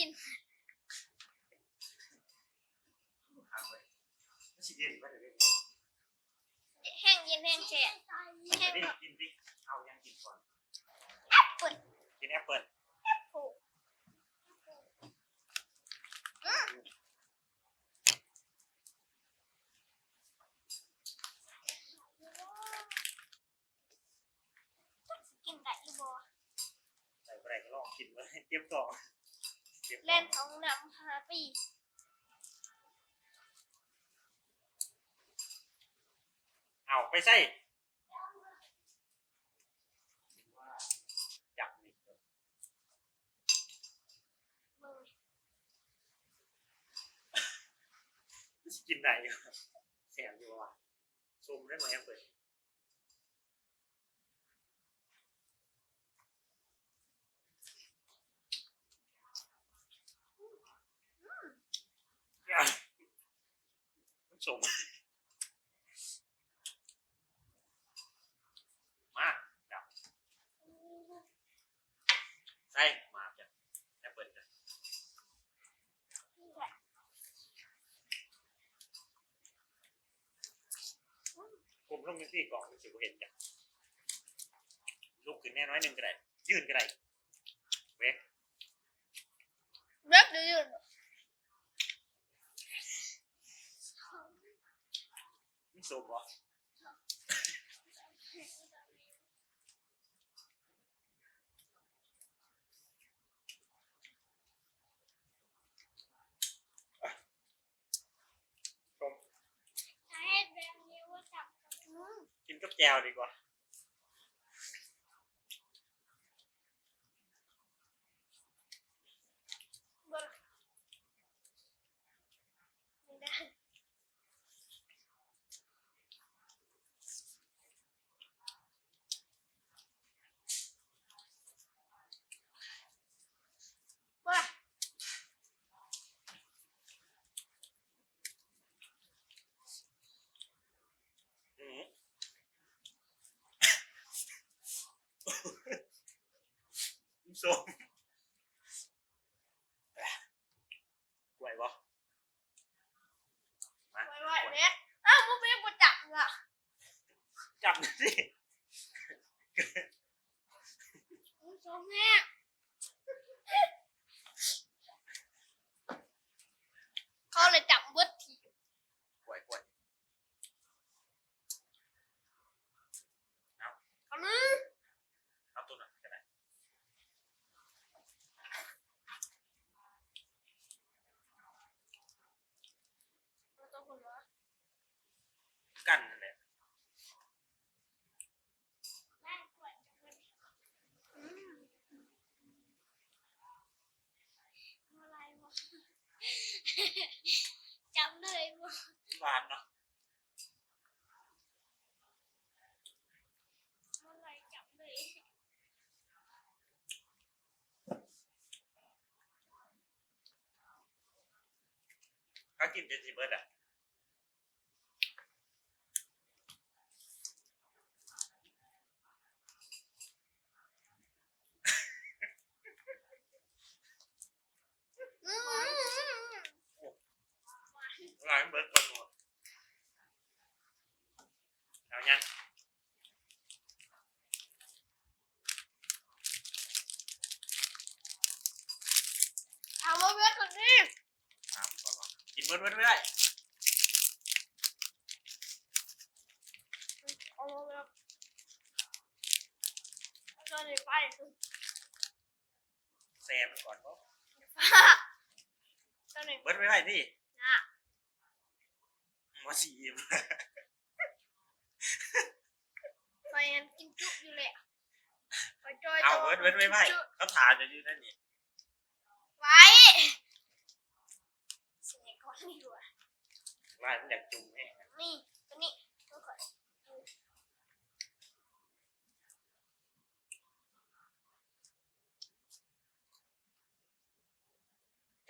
กินแห้งเย็นแห้งแฉะแห้งแบบกินดิเอายังกินก่อน แอปเปิ้ล กินแอปเปิ้ล ถูกกินได้อีบ่ ใส่ไปไหนก็ลองกินเลยเก็บต่อ เล่นท้องน้ำ5 ปีเอาไปใส่จับนี่กินไหนแสบอยู่ว่ะซูมได้ไหมเปิดชมมาจับใส่มาจ้ะแอปเปิลจ้ะผมต้องมีที่กล่องสิบเห็นจ้ะลุกขึ้นแน่น้อยหนึ่งก็ได้ยืนก็ได้เวก เล็กหรือยืนไม่สูบวะกินกับแจวดีกว่าส้มไหวปะไหวเนี่ยอ้าวมึงไม่ได้จับอ่ะจับสิชมแม่เขาเลยจับเบิดทีไหวเอาลือเอาตัวหน่อยก็ได้กันนั่นแหละจำเลยว่าหวานเนาะอะไรจำเลยเขากินเป็นซีเบิร์ดอ่ะร้านเบิร์ดคนหมดเอายังเอามาเบิดคนนี้กินเบิร์ดไม่ได้เอามาเบิดก็เลยไปแซมก่อนเพราะก็เลย เบิร์ดไม่ได้ที่นะมาสีมไปกินจุ๊อยู่เลยไปจอย เอาเบิร์ดไม่ได้เขาถามจะยืนนั่นนี่ไว้เสียก่อนดีกว่าร้านอยากจุ่มแห้งนี่ตัวนี้ตัวก่อน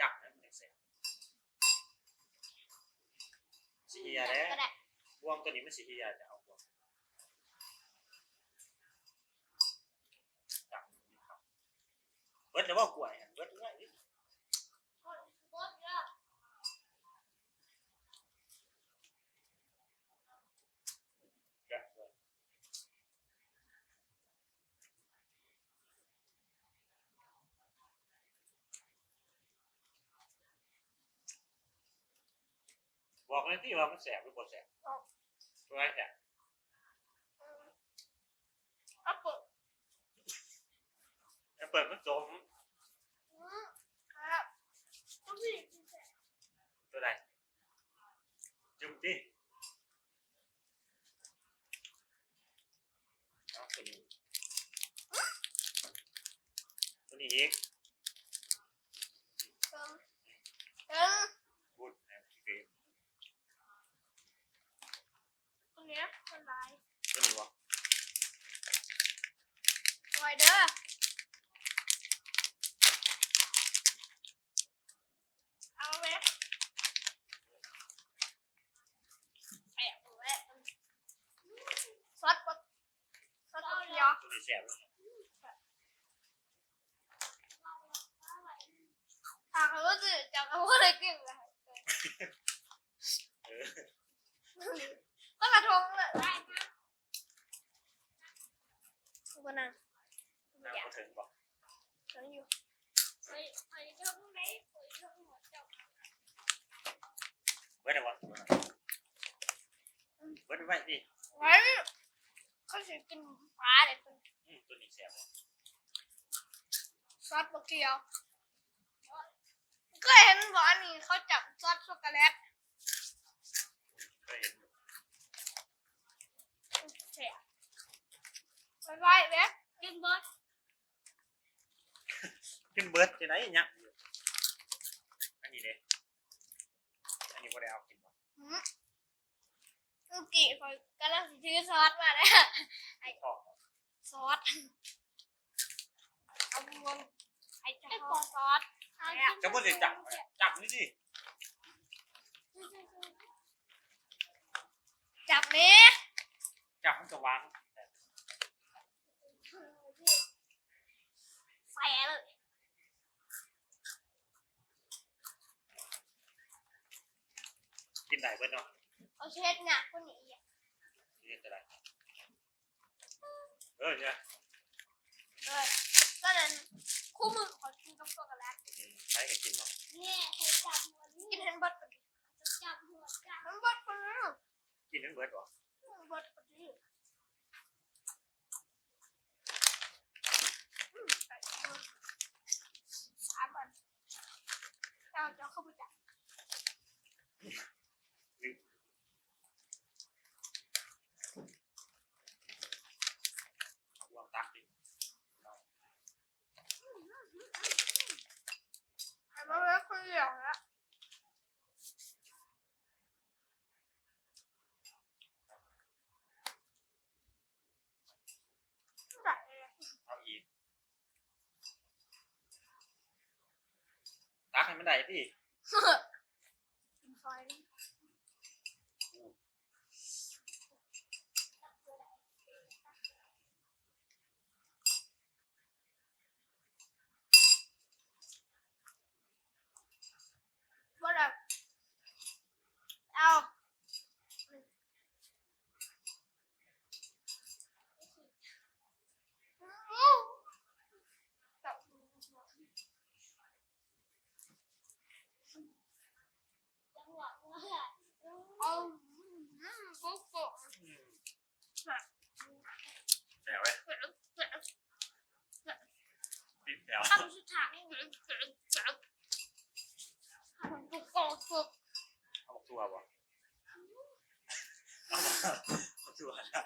จับนั่นเองเสร็จสีเฮียแล้ววงตัวนี้ไม่สีเฮียจะเอาวงจับเบิร์ดจะว่ากล้วยเบิร์ดง่ายนิด บอกเลยที่ว่ามันแสบหรือบ่แสบตัวไหนแสบ เอาเปิด แล้วเปิดมันจม ครับต้องพี่ ตัวไหนจุ่มที่เอาตัวนี้อีก พูดนะพี่เกม ตรงเนี้ยมันลาย ตัวนี้วะ ไวเด้อเอาไหมแอบแหวะซอสบักซอสบักยอ ตัวนี้แสบแล้ว หากรู้สึกจะเอาอะไรกินเลย เออ ก็กระทงเลยได้นะกูก็นั่ง น้ำก็ถึงบอก นั่งอยู่ไปทงไหนไปทงหัวเจ้า เบิร์ดอะไรวะเบิร์ดไว้ดิ ไว้เขาจะกินปลาเลยคุณ ตัวนี้แสบ ซอสบักเกียวก็เห็นบอกอันนี้เขาจับซอสช็อกโกแลต เคยเห็นอยู่ เสียไว้เว็บกินบอส ขึ้นเบิร์ดที่ไหนเนี่ยอันนี้เลยอันนี้ก็ได้เอากินบ่ เมื่อกี้เขากำลังซื้อซอสมาเลยไอ้ ชอบ ซอสเอาบวงไอ้เจ้าซอส จะพูดสิจับนี่สิ จับนี้ จับมันจะวาง ใส่เลย กินได้เบิร์ดเนาะ เอาเช็ดเนี่ยคนนี้อ่ะ นี่จะได้เนี่ย ก็นั้นคู่มือขอกินกับช็อกโกแลต ใช้กันกินเนาะ เนี่ยให้จับหัวนี้กินเห็นบดปะจับหัวจับมันบดปะ กินนั้นเบิร์ดหรอบ ดปะดิ3 อันเอาเจ้าเข้าไปจับ วางตักดิ ไอ้บ้าเล็กคนเดียวละได้ เอาอีกตักให้มันได้พี่ ซอยนี้บดแบบเอาเอาปุ๊บปุ๊บ แถวไว้ปิดแถว คำสุดท้ายปุ๊บปุ๊บปุ๊บ เอาตัวบ่เอาตัวได้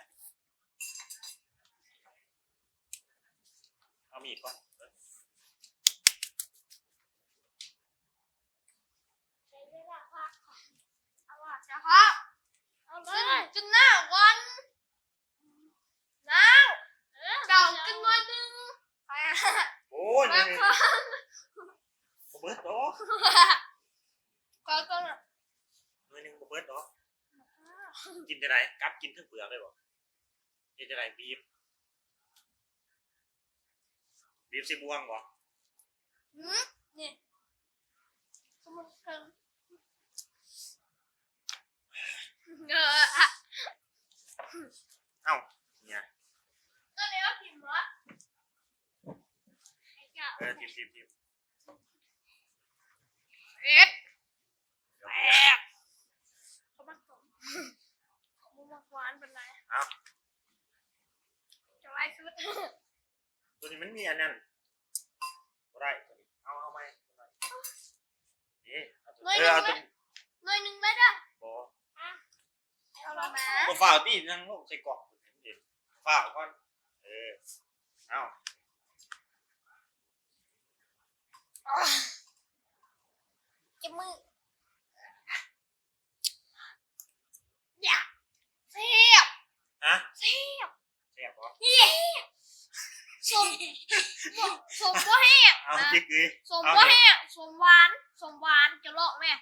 เอามีดก่อน จะฮะเอาเลยกินหน้าวันน้าวเก่ากินวันหนึ่งไป โอ้ย มา นี่ ค่ะ เบิร์ดดอก ก็ต้อง หน่วยหนึ่งเบิร์ดดอกกินจะไหนกัดกินทั้งเปลือกเลยบ่กินจะไหนบีบใส่บวงบ่ นี่สมุนไพรอะ เอ้าเนี่ย ก็เดี๋ยวพิมพ์ว่า ทีมเอ็ดแปด หวานเป็นไร เอา จะไล่สุด ตัวนี้มันมีอันนั้นบ่ได้ตัวนี้เอาไหมนี่เอาตัวเอาตัว หน่อยหนึ่งเลยเด้อ บ่ เอาแล้วนะ บ่ฝ่าวตีนั่งลงใส่กล่องเห็นฝ่าวก่อนเอา จะมืออยากเสียบ ฮะ เสียบ แซ่บบ่ เสียบสมบ่แห้ง เอา นะ จิกเลย สมบ่แห้งสมหวานจะลอกแม่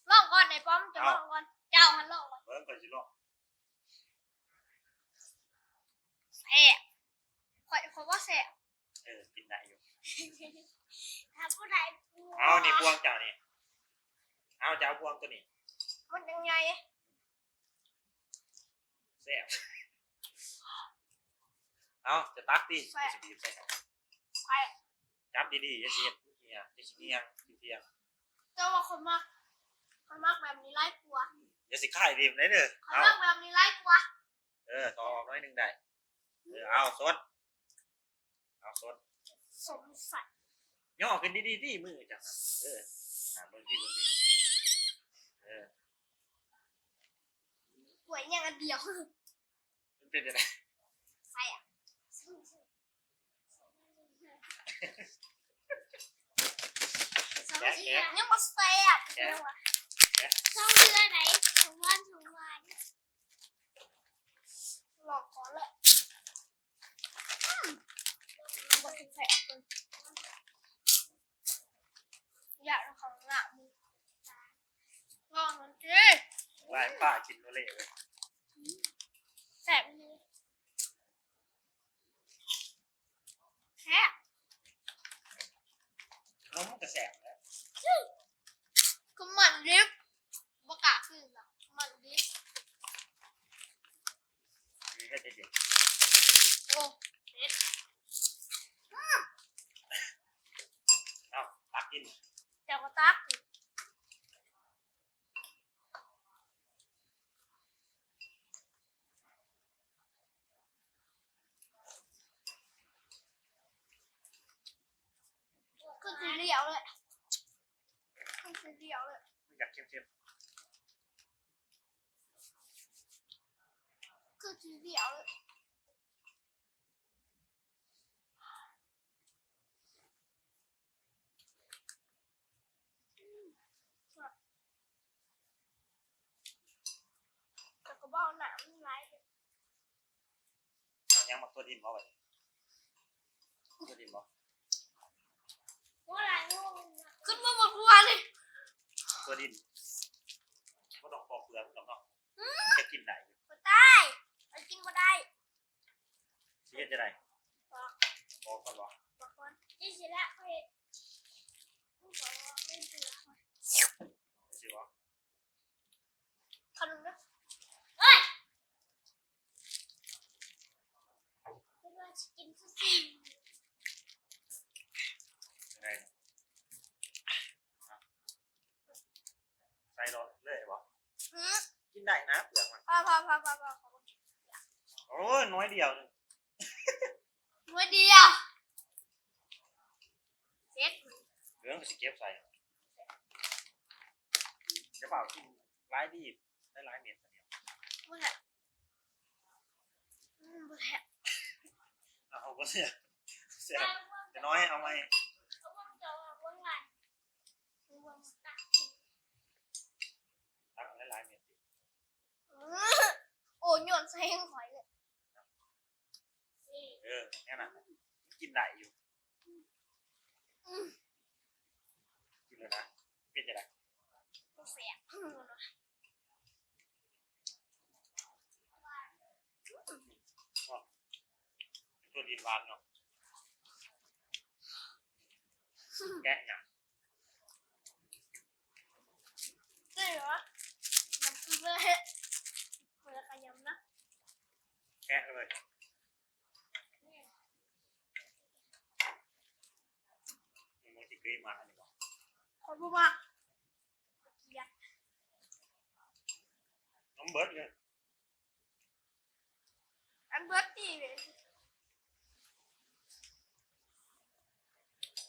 ลอกก่อนไอ้ป้อมจะลอกก่อนเจ้าหันลอกก่อน เบิ่งก่อนสิลอง แซ่บข่อยว่าแซ่บ กินได้อยู่ ถ้าผู้ใด เอานี่พวงเจ้านี่เอาเจ้าพวงตัวนี้ มันยังไง แซ่บเอาจะตักดิจะบีบใส่ ไป จับดีๆอย่าเสียดเฮียอย่าสิเฮียเฮีย เจ้าว่าคนมากแบบนี้ไล่กลัว อย่าสิค่ายดิมเลยเด้อ คน เอา มากแบบนี้ไล่กลัว ต่อออกน้อยนึงได้เอาสดเอาสด สมใส่ ย่อขึ้นดีๆที่มือจังเบิ่งที่หวยอย่างเดียว มันเป็นยังไง ใส่อะยังมาแซ่บช่องเดือนไหนถุงวันหลอกก่อนเลยบดแซ่บเลยอยากของหน้ามือลองมันสิ ลายป้ากินโนเล่เลย แซ่บเลยแซ่บ น้องมันจะแสบแล้ว คือมันดิบบ่กล้าขึ้นอ่ะมันดิบ มีแค่เด็ก โอ้เด็ด เอาตักกิน เดี๋ยวก็ตักขึ้นสีเหลียวเลยขึ้นสีเหลียวเลย ไม่อยากเค็ม ขึ้นสีเหลียวเลยแต่ก็บอกหนามมันไหลเลย ๆเอายังมาตัวดินบ่ไปตัวดินบ่ ว่าอะไรขึ้นมาหมดวันเลย ตัวดินก็ต้องปอกเปลือกหรอกเนาะจะกินไหน มาได้ไปกินมาได้ เสียจะไหนปอกก่อนบ่ บอกก่อนนี่สิละเขาเห็นผู้สอนไม่เสือ สิบ่ ขนมนะเอ้ยคือว่าจะกินซูชิ ยังไงใส่รถเลยบ่กินได้นะเปลือกมัน พอโอ้ยน้อยเดียวนึง มือเดียวเซ็ต เหลืองก็สิเก็บใส่จะเปล่ากินร้ายดีได้ร้ายเม็ดเดียว มือแหะมือแหะ เอาก็เสียจะน้อยเอาไหม เอาวางจอวางไงวางตัก ตักได้ร้ายเม็ด โอ้ยนใส่ยังหอยเลย แค่นั้นกินได้อยู่กินเลยนะเป็นจะไร เสีย ตัวดินหวานเนาะแกะเนี่ย เสือมันคือเลยเปิดขยำนะ แกะเลยมึงที่กรีมาอันนี้บอก คนพูดว่าเกียด น้องเบิร์ดเลย เว้ย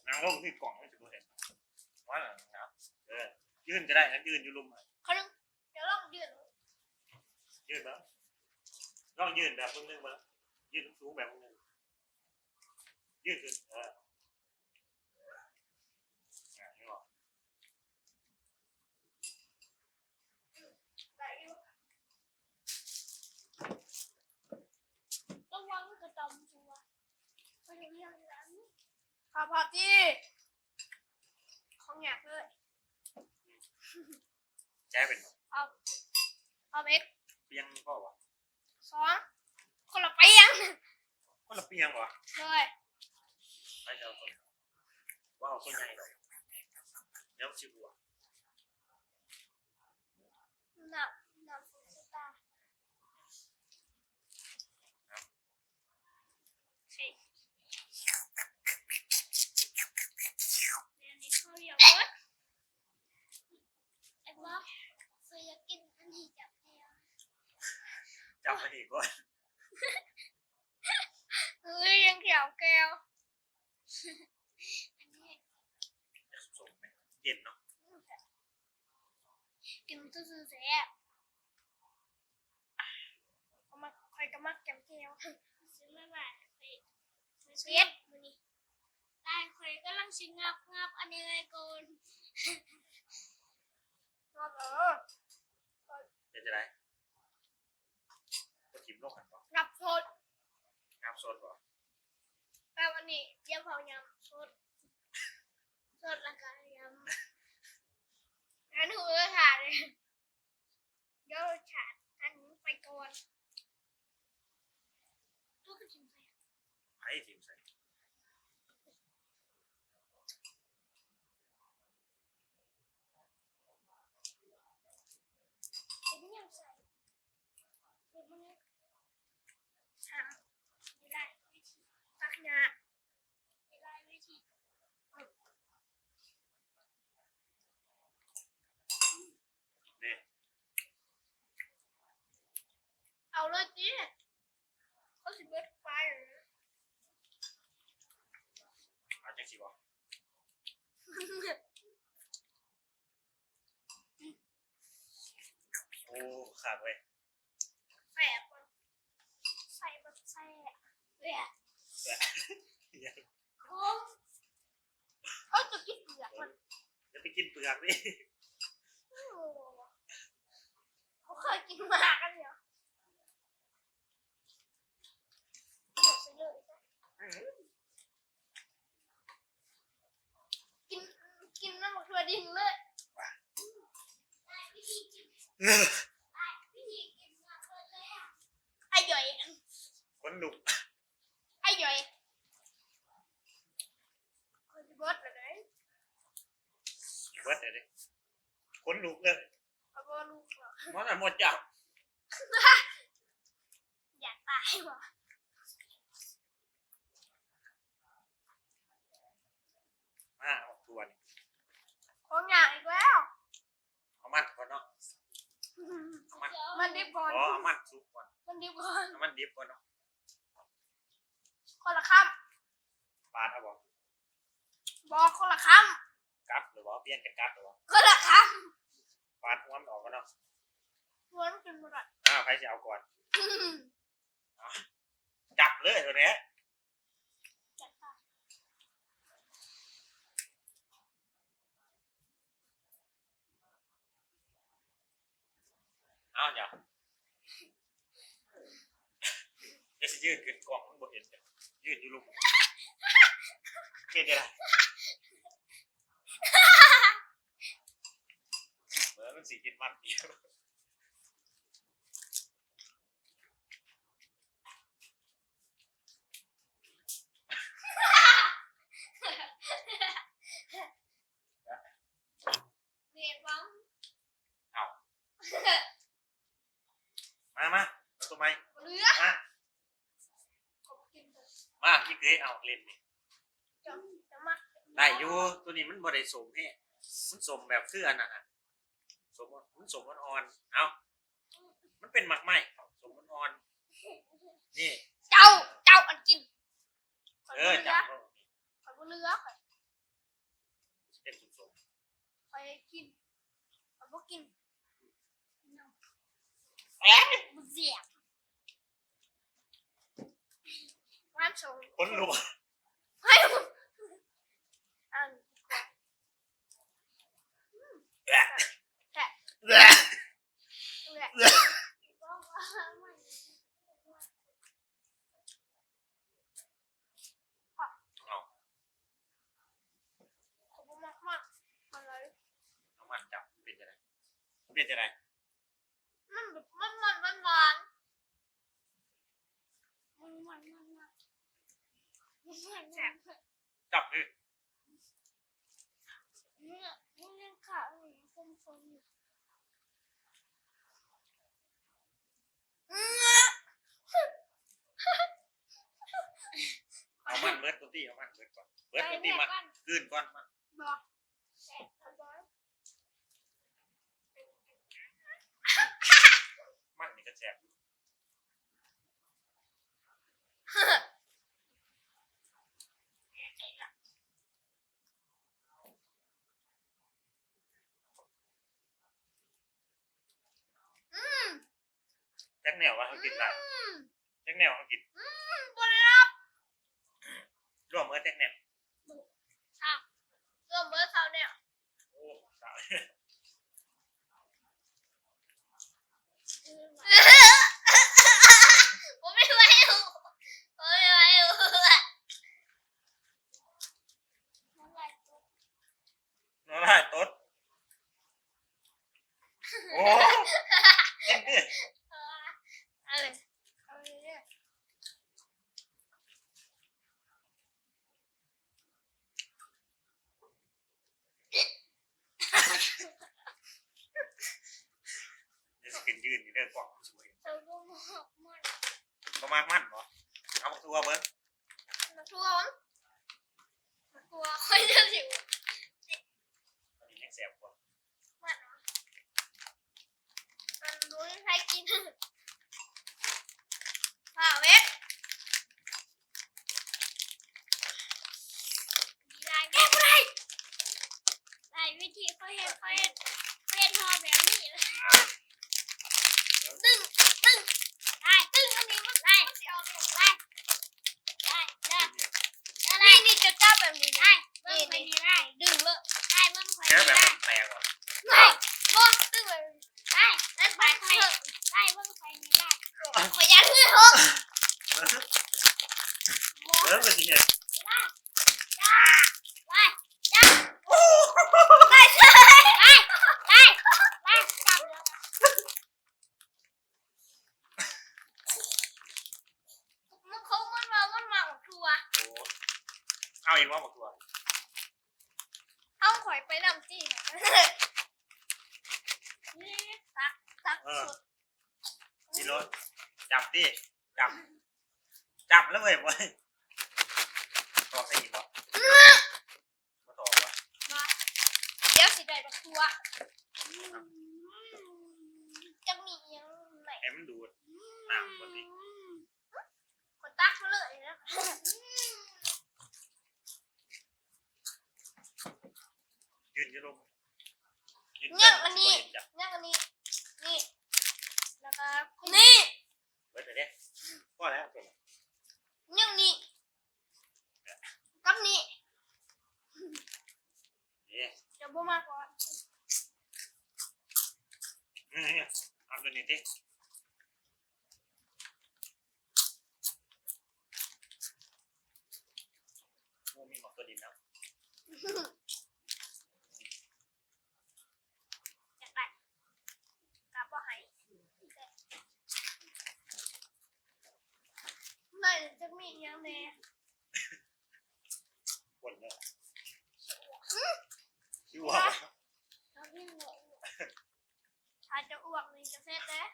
นางลงที่กล่องไม่สิบ่เห็นว่าครับยืนก็ได้นะยืนอยู่ลุม เขาต้องเดี๋ยวลองยืน ยืนแล้วลองยืนแบบนึงมายืนสูงแบบนึงยืนขึ้นนี่หรอ ต้องวางกระตอมชัวเขาอย่างนี้อย่างนั้นพอที่ของอยากเลย แจ้เป็น เอาเบก เปียงพ่อวะ สองคนละเปียง คนละเปียงวะ เลย ไม่ใช่คนว้าวตัวใหญ่เลยเดี๋ยวชิบัว หนักฟุตตาเดี๋ยวนี้เขาอยากเบิดไอ้บ๊อบเคยอยากกินอันนี้จับแมว จับมาดีก่อน ยังเขียวแก้วอันนี้ สมเย็นเนาะ กินตู้ซื้อแซ่บเอามาคอยกระมักแก้วแก้วซื้อมาบ้านคอยเซ็ตมือนี้ได้คอยกำลังชิงับอันนี้เลยก่อนงับเดี๋ยวจะได้ก็ทิมโลกกันป่ะ งับสด งามสดป่ะ แต่วันนี้เยี่ยมเผายำสดแล้วก็ยำงั้นหัวถาดเลยเดี๋ยวถาดอันนี้ไปก่อนตัวกระถิ่นใส่ ไอ้ทิมใส่ ไอ้ที่ยังใส่เดี๋ยวมันทำไม่ได้วิธีตักหนาไม่ได้วิธี เนี่ย เอาเลยจีเขาสิเบิดไฟหรือ เอาจังสิวะโอ้ขาดเว้ย แสบมันใส่แบบแสบเนี่ยคมเขาจะกินเปลือกมัน จะไปกินเปลือกนี่ เขาเคยกินหมากกันเหรอเดี๋ยวไปเลยกินน้ำหมกถั่วดินเลยไอ้หย่อย คนลุก ไอ้หย่อยคนจะเบิดเลย เบิดเลยคนลุกเลย เอาบ่ลูกเหรอ มันหมดอย่าง อยากตายว่ะ มาเอาทวน ของอยากอีกแล้ว เอามันก่อนเนาะ มันดิบก่อน อ๋อเอามันซุปก่อน มันดิบก่อน เอามันดิบก่อนเนาะ คนละค ปาดเอาบ่ ำบอกคนละค กัดหรือว่าเปลี่ยนกันกัดหรือว่า ำคนละค ปาดหัวมันออกก่อนเนาะ ำม้วนกินหมดอ่ะ ใครจะเอาก่อนจับเลยตัวนี้ จัดไป เอาเดี๋ยวจะยืดขึ้นกล่องมันบ่เห็นเลยยืดอยู่ลุมเห็นได้ไรเหมือนมันสีกินมันเดียว เมียบ้อง มาเอาตัวไม้ เรือ มา ผมกินเถอะ มาพี่เกยเอาเล่นนี่ จะมัก ได้อยู่ตัวนี้มันบ่ได้สมแฮ่มันสมแบบคืออันนั้นน่ะสมมันสมอ่อนๆเอามันเป็นหมักไหมสมอ่อนๆนี่ ใจ เจ้าอันกินข่อย เอ บ่ อ เหลื จั อบ ข่อยบ่เหลือข่อย เป็นสุก ข่อยกินข่อยบ่กิน ๆเอ๊ะ บ่เสียบวันสง คนรู้ เฮ้ยอัน แหละ แค่ แหละ แหละ แหละ บอกว่ามัน เอา เขาบ่มักมากอะไร เอามันจับเป็นยังไงเป็นยังไง มันแบบมันหวานมันจับคือ เนี่ยมันยังขาดอยู่คมๆอยู่เอามันเบิร์ดตัวตี้เอามันเบิร์ดก่อนเบิร์ดตัวตี้มาคืนก่อนมา บอกแสบเอาบอย มันนี่ก็แสบอยู่แจ็คแนวว่าเขากินได้แจ็คแนวเขากิน บนรับ ร่วมเมื่อแจ็คแนว เริ่มเบอร์เขาเนี่ย โอ้สาว ผมไม่ไหวอยู่ผมไม่ไหวอยู่น้ำลายตก น้องได้ต๊ดโอ้กินดิ อะไรเอาเลยเนี่ย เดี๋ยวจะกินยืนอยู่เด้อกล่องสวย เธอก็มอกมัน ประมาณมันเหรอเอามาตัวเบิ้ง มาทวงมาตัวค่อยจะสิว อันนี้ยังแสบกว่า มันเหรอมันรู้ใครกินผ่าเวทมีลายแก้ไรลายวิธีเขาเห็นทอแบบนี้เลยตึ้งได้ตึ้งอันนี้มันได้ได้นี่จะจับแบบนี้ได้นี่ได้ดึงเลยได้เมื่อไฟ แค่แบบ ได้ มันแตกก่อน ได้บ่ตึ้งเลยได้แล้วไฟได้เมื่อไฟนี้ได้ขอยันเพื่อนหก เออเป็นยังไง ได้เชื่อได้จับแล้วมันเขามันมาทัว โอ้เอาอีกว่าหมดตัว เอาข่อยไปนำจี้นี่ตักสุด กิโลจับดิจับแล้วเว้ยเว้ยต่อใส่อีกบ่มาต่อวะ มาเดี๋ยวสิได้บักทัวจะมียังไหน ให้มันดูดน้ำก่อนดิ คนตักมาเลยนะ ยืนจะลงยืน เนี่ยอันนี้ จับ เนี่ยอันนี้นี่แล้วก็นี่ เบิร์ดเลยเนี่ยพอแล้วจบ เนี่ยนี่กับนี่ นี่ จะบ่มากกว่า นี่เอาตัวนี้ดิโอ้มีหมอกตัวดินแล้ว อยากได้กลับบ่ให้นั่นจะมียังแน่ ปวดเลยชิวอ่ะ แล้วพี่หนูอาจจะอ้วกนี่จะเสร็จแล้ว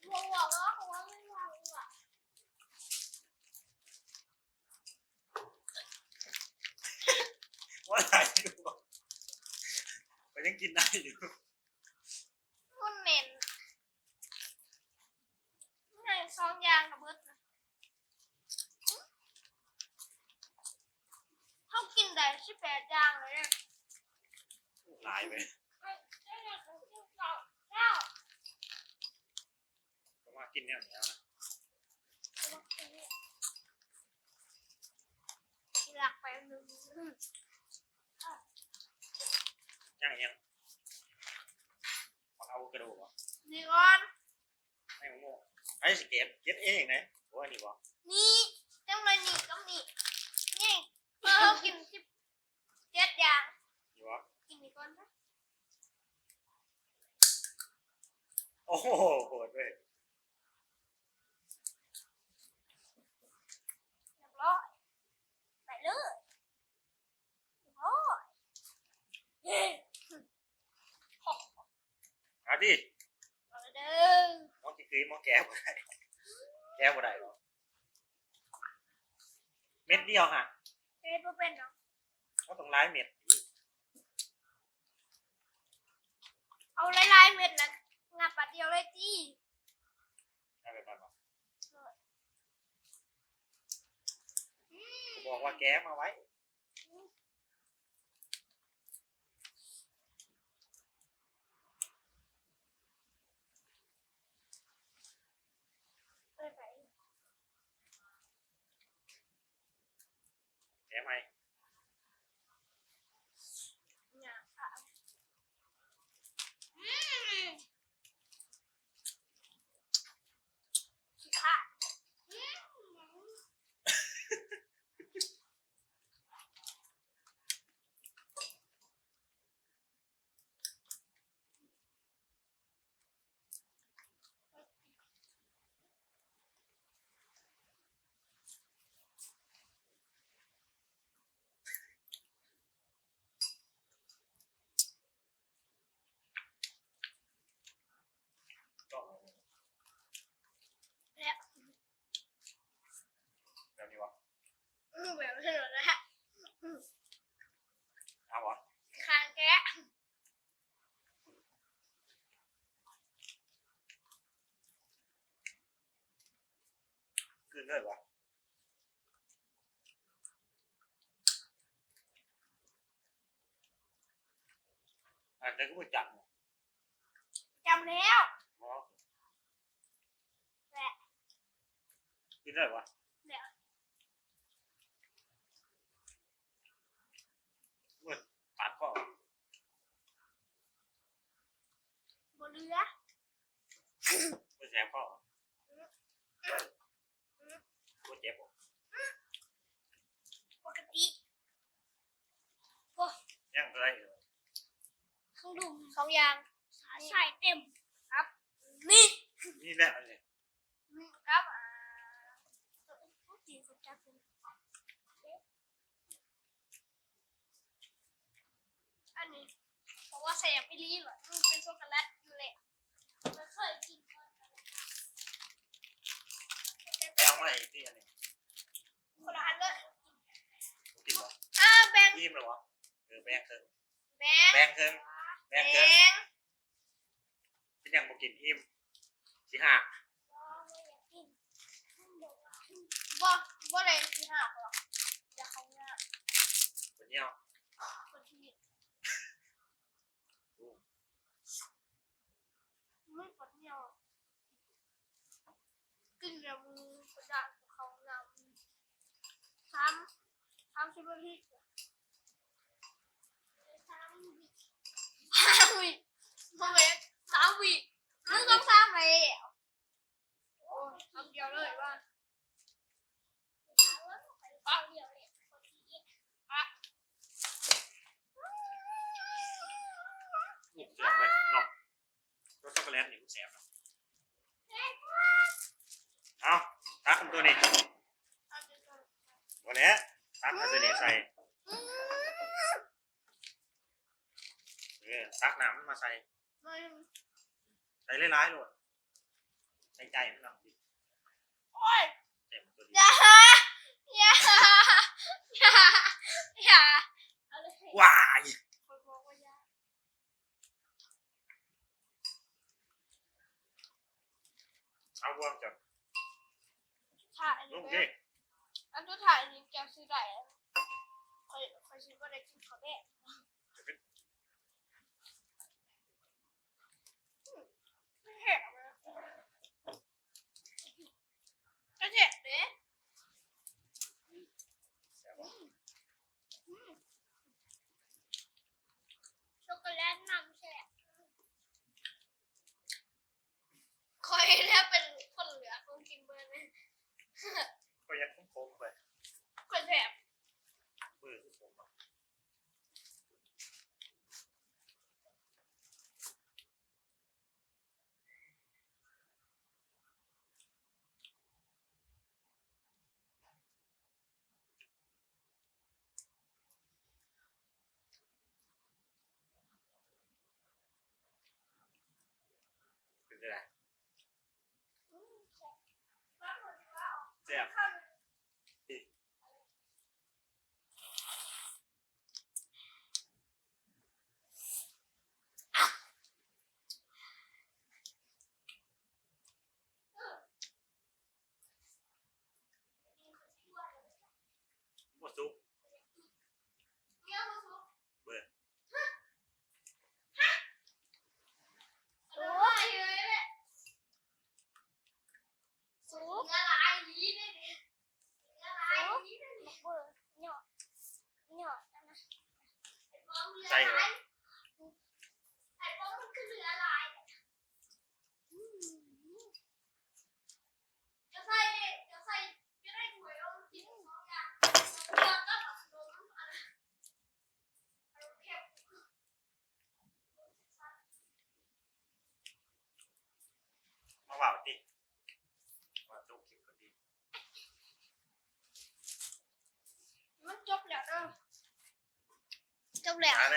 อ้วกแล้วอ้วกไม่อ้วก ว่าไหนอยู่มันยังกินได้อยู่ มันเหม็นไง2อย่างกับเบิดนะ 8อย่างเลยเนี่ย หลายไปผมว่ากินเนี่ยเหนียวนะ หลักไปหนึ่ง ยังเอากระดูกเหรอ นี่ก่อน ไม่โง่ไอ้สเก็ตเองนะว่านี่วะ นี่จังเลยนี่ก็นี่นี่เรากิน17อย่าง นี่วะ กินนี่ก่อนนะ โอ้โหโหดเว้ย เรียบร้อยไปเลยเรียบร้อยเย้ เอาดิ เอาเด้อ มองกี่มองแก้บ่ได้แก้บ่ได้หรอเม็ดเดียวฮะ เฮ้ยบ่เป็นเนาะ เขาต้องร้ายเม็ด เอาหลายๆเม็ดนะงับปัดเดียวเลยจี้ อะไรบ้างบอกว่าแก้มาไว้ ไปไป แก้ไหม เนี่ยค่ะขี้ขาดแล้ว แบบนี้วะ แบบถนนแล้ว เอาวะ คางแกะ ขึ้นเลยวะอาจจะก็ไม่จับ จำแล้ว อ๋อ แหละ ขึ้นเลยวะ เดี๋ยว มืดปาดข้อบ นเรือ มืดแสบข้อมืดเจ็บบ่ ปกติ ยังอะไรอยู่ ข้างดุม2อย่างใส่เต็มครับนี่ นี่แหละอันนี้ ครับผู้จีนคนจับเป็นอันนี้เพราะว่าใส่ยังไม่รีหรอกมันเป็นช็อกโกแลตอยู่แหละมันเคยกินก่อน ไปเอามาอีกที่อันนี้ คนละอันเลย กินบ่ แบ่ง อิ่มเหรอวะแบ่งครึ่ง แบ่ง แบ่งครึ่งแบ่งครึ่ง แบ่ง เป็นยังบ่กินอิ่มสิหัก บ่เลยที่หักหรอกเดี๋ยวเขาเนี่ย คนเดียว คนที่ไม่ปวดเหี่ยวกินแล้วมือกระดาษเขานำทำชิบะฮิ5 วิทำไม3 วิมึงต้อง3แล้วโอ้ทำเดียวเลยว่านี่แสบเลยเนาะรสช็อกโกแลตนี่มันแสบเนาะเอาตักมันตัวนี้วันนี้ตักมันตัวนี้ใส่ตักน้ำมันมาใส่ใส่หลายๆโหลดใส่ใจมันหน่อย โอ้ย เต็มตัวนี้ อย่าเอาเลย ว้าย คนบอกว่าอย่า เอาบวมจับ ถ่าย ลู นี่ ก แม่ ดิ อันทุกถ่ายนี่แกซื้อได้ค่อยซื้อ บ่ได้กินข้าวแม่ไม่แหบเลยก็แหบเด้ช็อกโกแลตน้ำแฉะคอยถ้าเป็นคนเหลือคงกินเบอร์เลย ก็ยังคงไป คนแฉะ มือคือผมอ่ะเป็นไงเจ็บ หมดซุปเบื่อ โอ้ยเลยสูงอะไรนี้เนี่ยอะไรนี้เนี่ยเบอร์หยอดหยอดนะ ใช่เหรอ ไอ้ป้อมมันคือเหลืออะไรจะใส่จะได้หวยเอากินสองอย่างแล้วก็แบบนมอะไรเค็ม มาว่าดิว่าตุ๊กคิวก็ดี มันจบแล้วจบแล้ว มา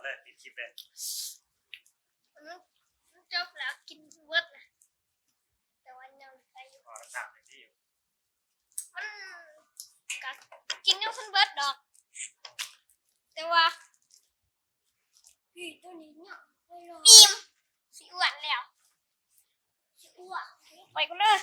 เลยปิดคลิปเลย มันจบแล้วกินเวิร์ดนะแต่วันยังไปอยู่ พอแล้วสั่งเลยที่ มันกักินยังคนเบิร์ดดอกแต่ว่าพี่ตัวนี้เนี่ยอิ่มสิอ้วนแล้วสิอ้วนไปกันเลย